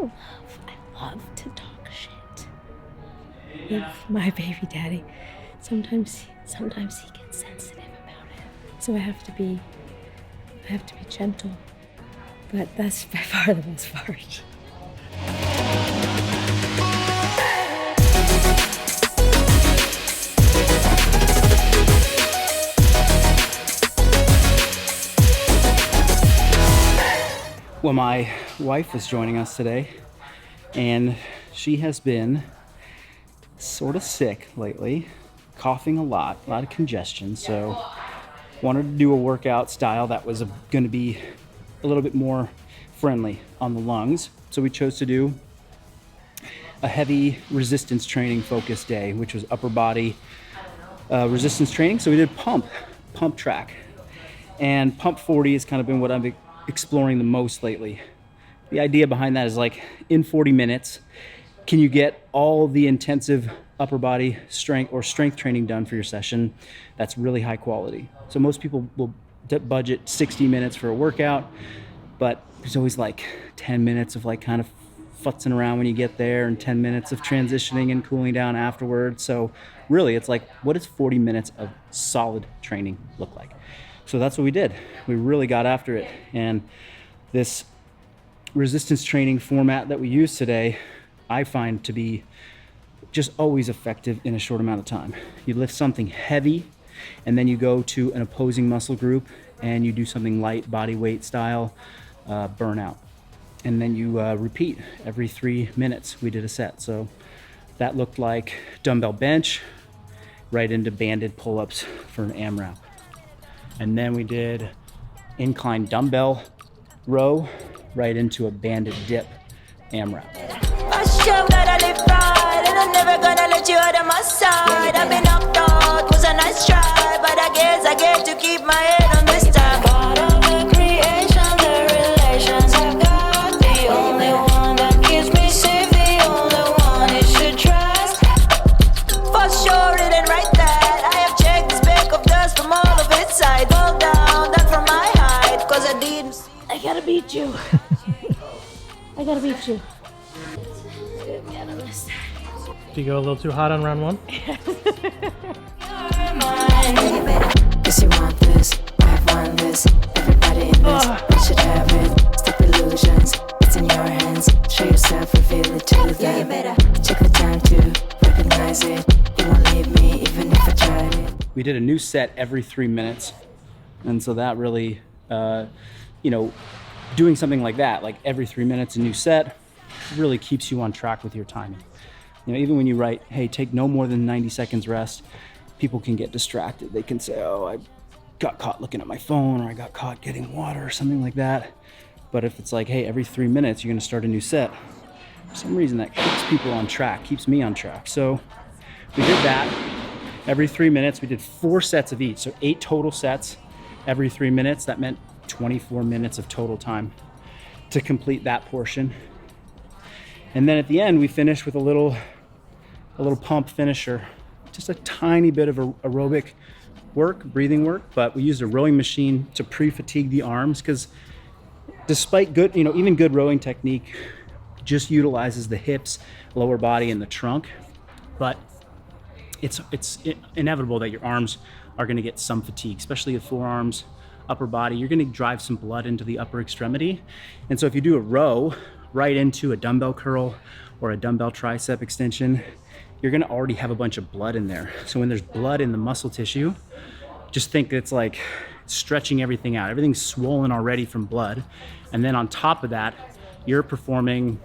love to talk shit with my baby daddy. Sometimes he gets sensitive about it. So I have to be gentle. But that's by far the best part. Well, my wife is joining us today, and she has been sort of sick lately, coughing a lot of congestion, so wanted to do a workout style that was going to be a little bit more friendly on the lungs. So we chose to do a heavy resistance training focused day, which was upper body resistance training. So we did pump track, and pump 40 has kind of been what I've been exploring the most lately. The idea behind that is like in 40 minutes, can you get all the intensive upper body strength training done for your session that's really high quality? So most people will budget 60 minutes for a workout, but there's always like 10 minutes of like kind of futzing around when you get there and 10 minutes of transitioning and cooling down afterwards. So really it's like, what does 40 minutes of solid training look like? So that's what we did. We really got after it. And this resistance training format that we use today, I find to be just always effective in a short amount of time. You lift something heavy, and then you go to an opposing muscle group and you do something light body weight style burnout. And then you repeat every 3 minutes. We did a set. So that looked like dumbbell bench right into banded pull-ups for an AMRAP. And then we did incline dumbbell row right into a banded dip AMRAP. I show that I live right, and I'm never gonna let you out of my side. I've been knocked out, was a nice try, but I guess I get to keep my head on this time. Part of the creation, the relations I've got, the only one that keeps me safe, the only one you should trust. For sure, it ain't right that I have checked the speck of dust from all of its side. Fall down, that from my height, cause I didn't see. I gotta beat you. I gotta beat you. Did you go a little too hot on round one? Guess you want this, I want this. Everybody in this, we should have it. Stop illusions, it's in your hands. Show yourself, reveal it to them. Check the time to recognize it. You won't leave me even if I tried it. We did a new set every 3 minutes. And so that really, doing something like that, like every 3 minutes a new set, really keeps you on track with your timing. Even when you write, hey, take no more than 90 seconds rest, people can get distracted. They can say, oh, I got caught looking at my phone, or I got caught getting water or something like that. But if it's like, hey, every 3 minutes, you're gonna start a new set, for some reason that keeps people on track, keeps me on track. So we did that every 3 minutes. We did 4 sets of each, so 8 total sets every 3 minutes. That meant 24 minutes of total time to complete that portion. And then at the end, we finished with a little pump finisher, just a tiny bit of aerobic work, breathing work, but we used a rowing machine to pre-fatigue the arms, because despite good, even good rowing technique just utilizes the hips, lower body, and the trunk, but it's inevitable that your arms are gonna get some fatigue, especially the forearms, upper body. You're gonna drive some blood into the upper extremity. And so if you do a row right into a dumbbell curl or a dumbbell tricep extension, you're gonna already have a bunch of blood in there. So when there's blood in the muscle tissue, just think it's like stretching everything out. Everything's swollen already from blood. And then on top of that, you're performing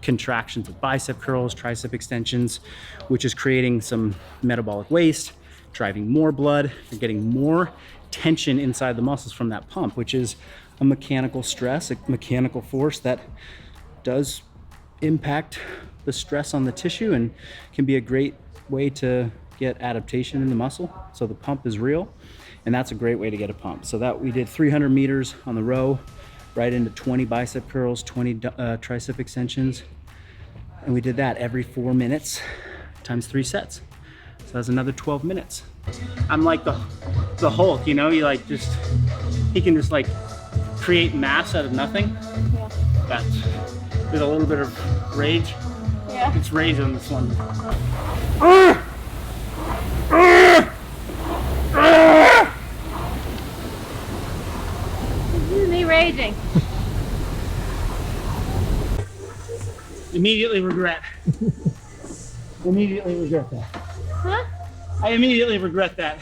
contractions of bicep curls, tricep extensions, which is creating some metabolic waste, driving more blood. You're getting more tension inside the muscles from that pump, which is a mechanical stress, a mechanical force that does impact the stress on the tissue and can be a great way to get adaptation in the muscle. So the pump is real, and that's a great way to get a pump. So that we did 300 meters on the row, right into 20 bicep curls, 20 tricep extensions. And we did that every 4 minutes times 3 sets. So that's another 12 minutes. I'm like the Hulk, he can just like create mass out of nothing. Yeah. with a little bit of rage. Yeah. It's rage on this one. This is me raging. Immediately regret. Immediately regret that. Huh? I immediately regret that.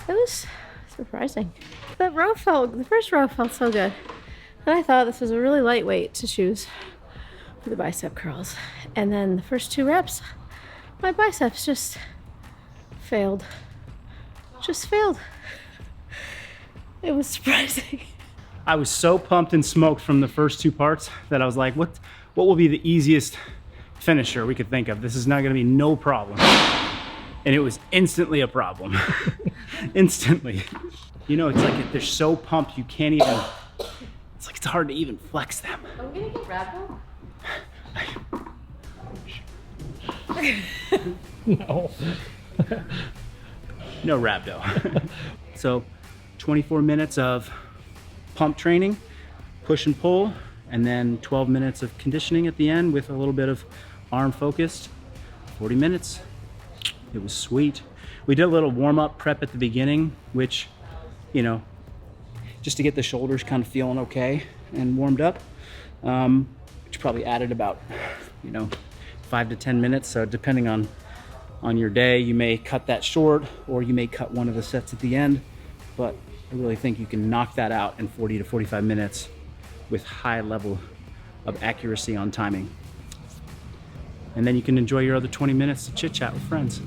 It was surprising. The first row felt so good. And I thought this was a really lightweight to choose for the bicep curls. And then the first 2 reps, my biceps just failed. Just failed. It was surprising. I was so pumped and smoked from the first 2 parts that I was like, what will be the easiest finisher we could think of? This is not gonna be no problem. And it was instantly a problem. Instantly. You know, it's like they're so pumped you can't even, it's like it's hard to even flex them. Are we gonna get radical? No. No rhabdo. So 24 minutes of pump training, push and pull, and then 12 minutes of conditioning at the end with a little bit of arm focused. 40 minutes. It was sweet. We did a little warm-up prep at the beginning, which, you know, just to get the shoulders kind of feeling okay and warmed up, which probably added about, 5 to 10 minutes. So depending on your day, you may cut that short or you may cut one of the sets at the end, but I really think you can knock that out in 40 to 45 minutes with high level of accuracy on timing. And then you can enjoy your other 20 minutes to chit chat with friends.